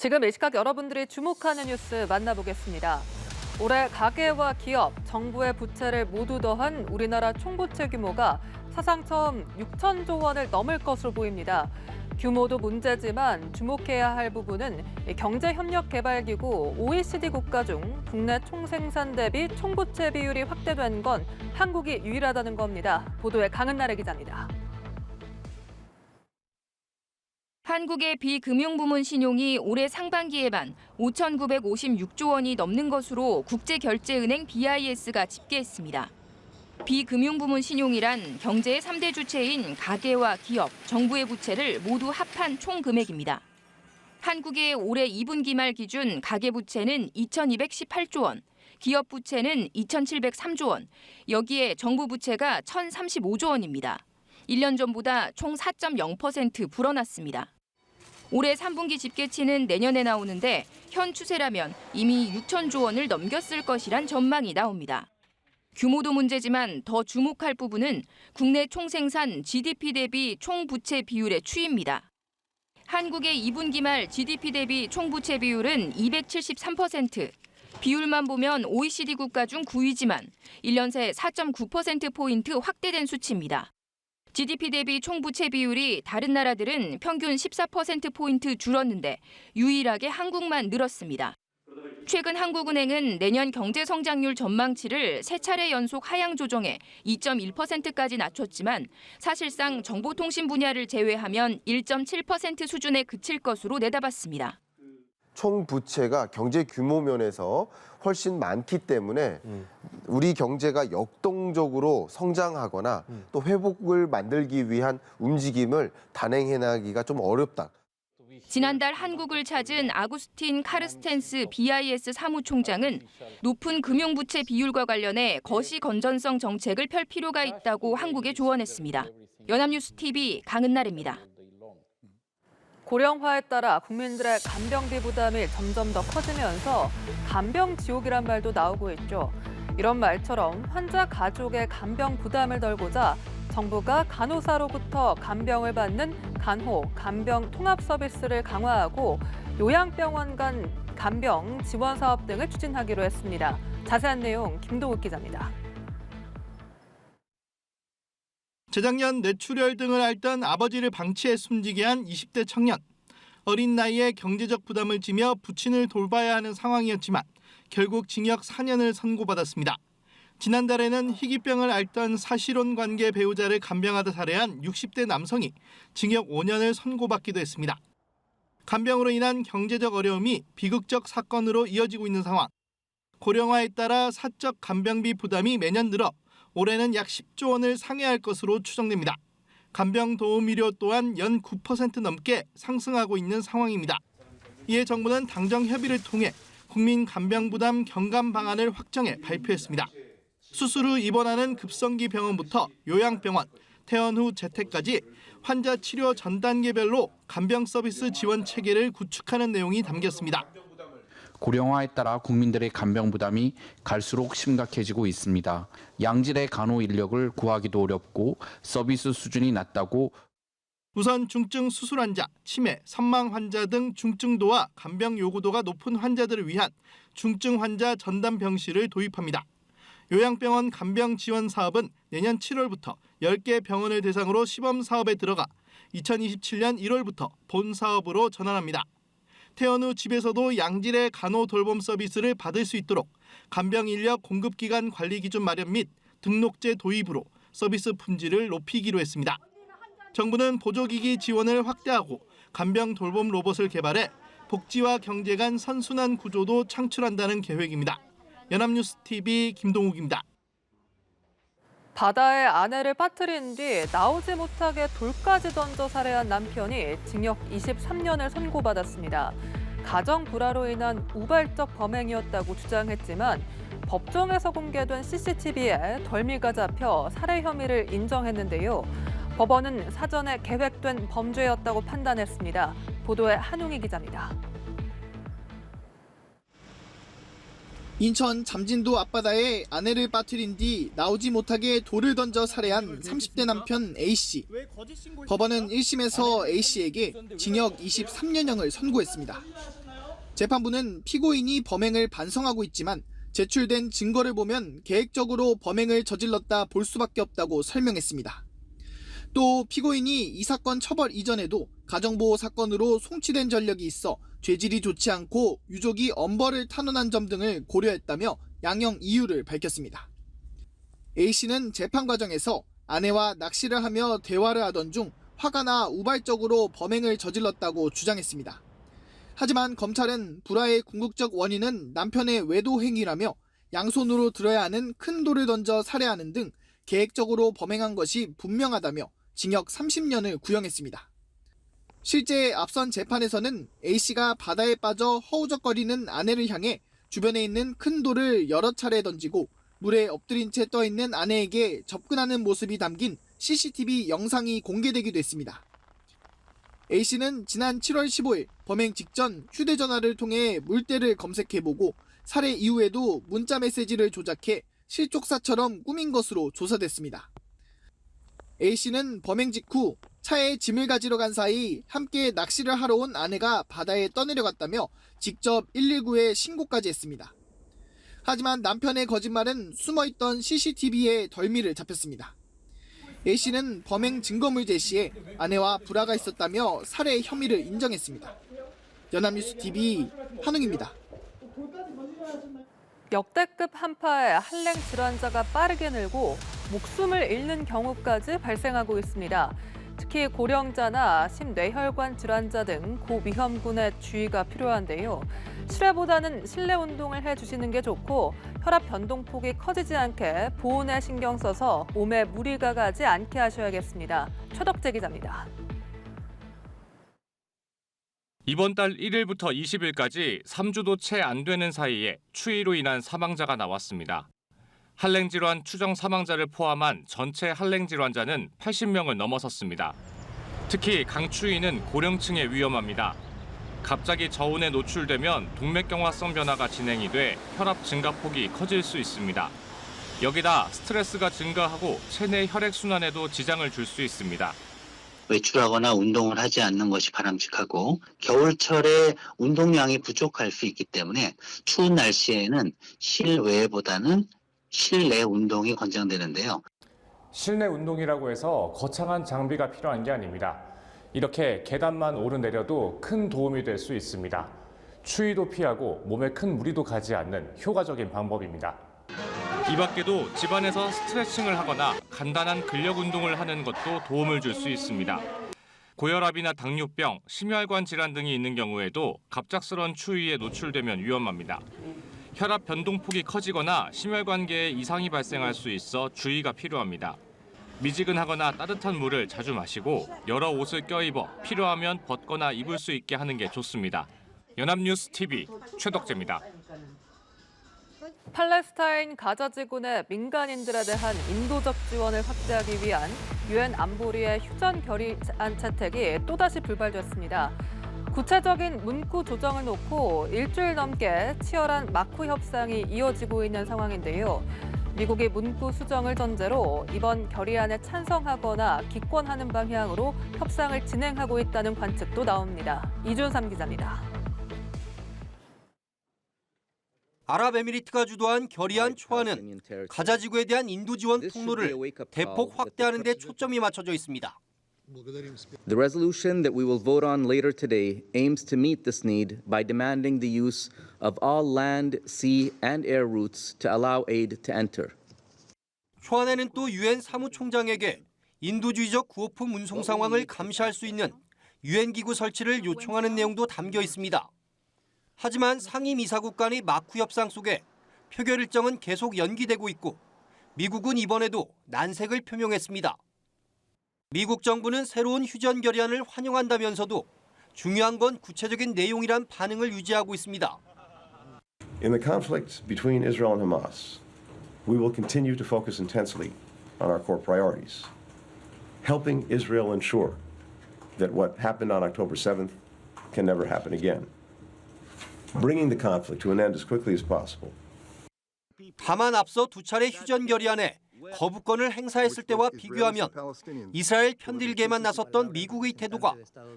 지금 이 시각 여러분들이 주목하는 뉴스 만나보겠습니다. 올해 가계와 기업, 정부의 부채를 모두 더한 우리나라 총부채 규모가 사상 처음 6천조 원을 넘을 것으로 보입니다. 규모도 문제지만 주목해야 할 부분은 경제협력개발기구 OECD 국가 중 국내 총생산 대비 총부채 비율이 확대된 건 한국이 유일하다는 겁니다. 보도에 강은나래 기자입니다. 한국의 비금융부문 신용이 올해 상반기에만 5,956조 원이 넘는 것으로 국제결제은행 BIS가 집계했습니다. 비금융부문 신용이란 경제의 3대 주체인 가계와 기업, 정부의 부채를 모두 합한 총 금액입니다. 한국의 올해 2분기 말 기준 가계부채는 2,218조 원, 기업 부채는 2,703조 원, 여기에 정부 부채가 1,035조 원입니다. 1년 전보다 총 4.0% 불어났습니다. 올해 3분기 집계치는 내년에 나오는데 현 추세라면 이미 6천조 원을 넘겼을 것이란 전망이 나옵니다. 규모도 문제지만 더 주목할 부분은 국내 총생산 GDP 대비 총부채 비율의 추이입니다. 한국의 2분기 말 GDP 대비 총부채 비율은 273%. 비율만 보면 OECD 국가 중 9위지만 1년 새 4.9%포인트 확대된 수치입니다. GDP 대비 총부채 비율이 다른 나라들은 평균 14%포인트 줄었는데 유일하게 한국만 늘었습니다. 최근 한국은행은 내년 경제성장률 전망치를 3차례 연속 하향 조정해 2.1%까지 낮췄지만 사실상 정보통신 분야를 제외하면 1.7% 수준에 그칠 것으로 내다봤습니다. 총 부채가 경제 규모 면에서 훨씬 많기 때문에 우리 경제가 역동적으로 성장하거나 또 회복을 만들기 위한 움직임을 단행해 나가기가 좀 어렵다. 지난달 한국을 찾은 아구스틴 카르스텐스 BIS 사무총장은 높은 금융부채 비율과 관련해 거시 건전성 정책을 펼 필요가 있다고 한국에 조언했습니다. 연합뉴스 TV 강은나래입니다. 고령화에 따라 국민들의 간병비 부담이 점점 더 커지면서 간병 지옥이란 말도 나오고 있죠. 이런 말처럼 환자 가족의 간병 부담을 덜고자 정부가 간호사로부터 간병을 받는 간호, 간병 통합 서비스를 강화하고 요양병원 간 간병 지원 사업 등을 추진하기로 했습니다. 자세한 내용 김도욱 기자입니다. 재작년 뇌출혈 등을 앓던 아버지를 방치해 숨지게 한 20대 청년. 어린 나이에 경제적 부담을 지며 부친을 돌봐야 하는 상황이었지만 결국 징역 4년을 선고받았습니다. 지난달에는 희귀병을 앓던 사실혼 관계 배우자를 간병하다 살해한 60대 남성이 징역 5년을 선고받기도 했습니다. 간병으로 인한 경제적 어려움이 비극적 사건으로 이어지고 있는 상황. 고령화에 따라 사적 간병비 부담이 매년 늘어 올해는 약 10조 원을 상회할 것으로 추정됩니다. 간병 도우미료 또한 연 9% 넘게 상승하고 있는 상황입니다. 이에 정부는 당정 협의를 통해 국민 간병 부담 경감 방안을 확정해 발표했습니다. 수술 후 입원하는 급성기 병원부터 요양병원, 퇴원 후 재택까지 환자 치료 전 단계별로 간병 서비스 지원 체계를 구축하는 내용이 담겼습니다. 고령화에 따라 국민들의 간병 부담이 갈수록 심각해지고 있습니다. 양질의 간호 인력을 구하기도 어렵고 서비스 수준이 낮다고. 우선 중증 수술 환자, 치매, 선망 환자 등 중증도와 간병 요구도가 높은 환자들을 위한 중증 환자 전담 병실을 도입합니다. 요양병원 간병 지원 사업은 내년 7월부터 10개 병원을 대상으로 시범 사업에 들어가 2027년 1월부터 본 사업으로 전환합니다. 퇴원 후 집에서도 양질의 간호 돌봄 서비스를 받을 수 있도록 간병 인력 공급 기간 관리 기준 마련 및 등록제 도입으로 서비스 품질을 높이기로 했습니다. 정부는 보조기기 지원을 확대하고 간병 돌봄 로봇을 개발해 복지와 경제 간 선순환 구조도 창출한다는 계획입니다. 연합뉴스 TV 김동욱입니다. 바다에 아내를 빠뜨린 뒤 나오지 못하게 돌까지 던져 살해한 남편이 징역 23년을 선고받았습니다. 가정 불화로 인한 우발적 범행이었다고 주장했지만 법정에서 공개된 CCTV에 덜미가 잡혀 살해 혐의를 인정했는데요. 법원은 사전에 계획된 범죄였다고 판단했습니다. 보도에 한웅희 기자입니다. 인천 잠진도 앞바다에 아내를 빠뜨린 뒤 나오지 못하게 돌을 던져 살해한 30대 남편 A씨. 법원은 1심에서 A씨에게 징역 23년형을 선고했습니다. 재판부는 피고인이 범행을 반성하고 있지만 제출된 증거를 보면 계획적으로 범행을 저질렀다 볼 수밖에 없다고 설명했습니다. 또 피고인이 이 사건 처벌 이전에도 가정보호 사건으로 송치된 전력이 있어 죄질이 좋지 않고 유족이 엄벌을 탄원한 점 등을 고려했다며 양형 이유를 밝혔습니다. A씨는 재판 과정에서 아내와 낚시를 하며 대화를 하던 중 화가 나 우발적으로 범행을 저질렀다고 주장했습니다. 하지만 검찰은 불화의 궁극적 원인은 남편의 외도 행위라며 양손으로 들어야 하는 큰 돌을 던져 살해하는 등 계획적으로 범행한 것이 분명하다며 징역 30년을 구형했습니다. 실제 앞선 재판에서는 A씨가 바다에 빠져 허우적거리는 아내를 향해 주변에 있는 큰 돌을 여러 차례 던지고 물에 엎드린 채 떠있는 아내에게 접근하는 모습이 담긴 CCTV 영상이 공개되기도 했습니다. A씨는 지난 7월 15일 범행 직전 휴대전화를 통해 물때를 검색해보고 살해 이후에도 문자 메시지를 조작해 실족사처럼 꾸민 것으로 조사됐습니다. A씨는 범행 직후 차에 짐을 가지러 간 사이 함께 낚시를 하러 온 아내가 바다에 떠내려갔다며 직접 119에 신고까지 했습니다. 하지만 남편의 거짓말은 숨어있던 CCTV에 덜미를 잡혔습니다. A씨는 범행 증거물 제시에 아내와 불화가 있었다며 살해 혐의를 인정했습니다. 연합뉴스TV 한웅입니다. 역대급 한파에 한랭 질환자가 빠르게 늘고 목숨을 잃는 경우까지 발생하고 있습니다. 특히 고령자나 심뇌혈관 질환자 등 고위험군에 주의가 필요한데요. 실외보다는 실내 운동을 해주시는 게 좋고 혈압 변동폭이 커지지 않게 보온에 신경 써서 몸에 무리가 가지 않게 하셔야겠습니다. 최덕재 기자입니다. 이번 달 1일부터 20일까지 3주도 채 안 되는 사이에 추위로 인한 사망자가 나왔습니다. 한랭질환 추정 사망자를 포함한 전체 한랭질환자는 80명을 넘어섰습니다. 특히 강추위는 고령층에 위험합니다. 갑자기 저온에 노출되면 동맥경화성 변화가 진행이 돼 혈압 증가폭이 커질 수 있습니다. 여기다 스트레스가 증가하고 체내 혈액순환에도 지장을 줄 수 있습니다. 외출하거나 운동을 하지 않는 것이 바람직하고 겨울철에 운동량이 부족할 수 있기 때문에 추운 날씨에는 실외보다는 실내 운동이 권장되는데요. 실내 운동이라고 해서 거창한 장비가 필요한 게 아닙니다. 이렇게 계단만 오르내려도 큰 도움이 될 수 있습니다. 추위도 피하고 몸에 큰 무리도 가지 않는 효과적인 방법입니다. 이 밖에도 집안에서 스트레칭을 하거나 간단한 근력 운동을 하는 것도 도움을 줄 수 있습니다. 고혈압이나 당뇨병, 심혈관 질환 등이 있는 경우에도 갑작스러운 추위에 노출되면 위험합니다. 혈압 변동폭이 커지거나 심혈관계에 이상이 발생할 수 있어 주의가 필요합니다. 미지근하거나 따뜻한 물을 자주 마시고 여러 옷을 껴입어 필요하면 벗거나 입을 수 있게 하는 게 좋습니다. 연합뉴스TV 최덕재입니다. 팔레스타인 가자 지구내 민간인들에 대한 인도적 지원을 확대하기 위한 유엔 안보리의 휴전 결의안 채택이 또다시 불발됐습니다. 구체적인 문구 조정을 놓고 일주일 넘게 치열한 마쿠 협상이 이어지고 있는 상황인데요. 미국이 문구 수정을 전제로 이번 결의안에 찬성하거나 기권하는 방향으로 협상을 진행하고 있다는 관측도 나옵니다. 이준삼 기자입니다. 아랍에미리트가 주도한 결의안 초안은 가자 지구에 대한 인도 지원 통로를 대폭 확대하는 데 초점이 맞춰져 있습니다. The resolution that we will vote on later today aims to meet this need by demanding the use of all land, sea, and air routes to allow aid to enter. 초안에는 또 유엔 사무총장에게 인도주의적 구호품 운송 상황을 감시할 수 있는 유엔 기구 설치를 요청하는 내용도 담겨 있습니다. 하지만 상임이사국 간의 마쿠 협상 속에 표결 일정은 계속 연기되고 있고 미국은 이번에도 난색을 표명했습니다. 미국 정부는 새로운 휴전 결의안을 환영한다면서도 중요한 건 구체적인 내용이란 반응을 유지하고 있습니다. In the conflict between Israel and Hamas, we will continue to focus intensely on our core priorities, helping Israel ensure that what happened on October 7th can never happen again, bringing the conflict to an end as quickly as possible. 다만 앞서 두 차례 휴전 결의안에 거부권을 행사했을 때와 비교하면 이스라엘 편들기에만 나섰던 미국의 태도가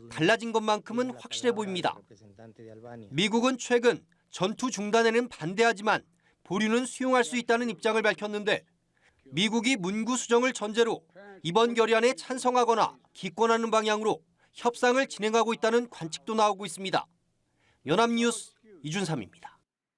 달라진 것만큼은 확실해 보입니다. 미국은 최근 전투 중단에는 반대하지만 보류는 수용할 수 있다는 입장을 밝혔는데 미국이 문구 수정을 전제로 이번 결의안에 찬성하거나 기권하는 방향으로 협상을 진행하고 있다는 관측도 나오고 있습니다. 연합뉴스 이준삼입니다.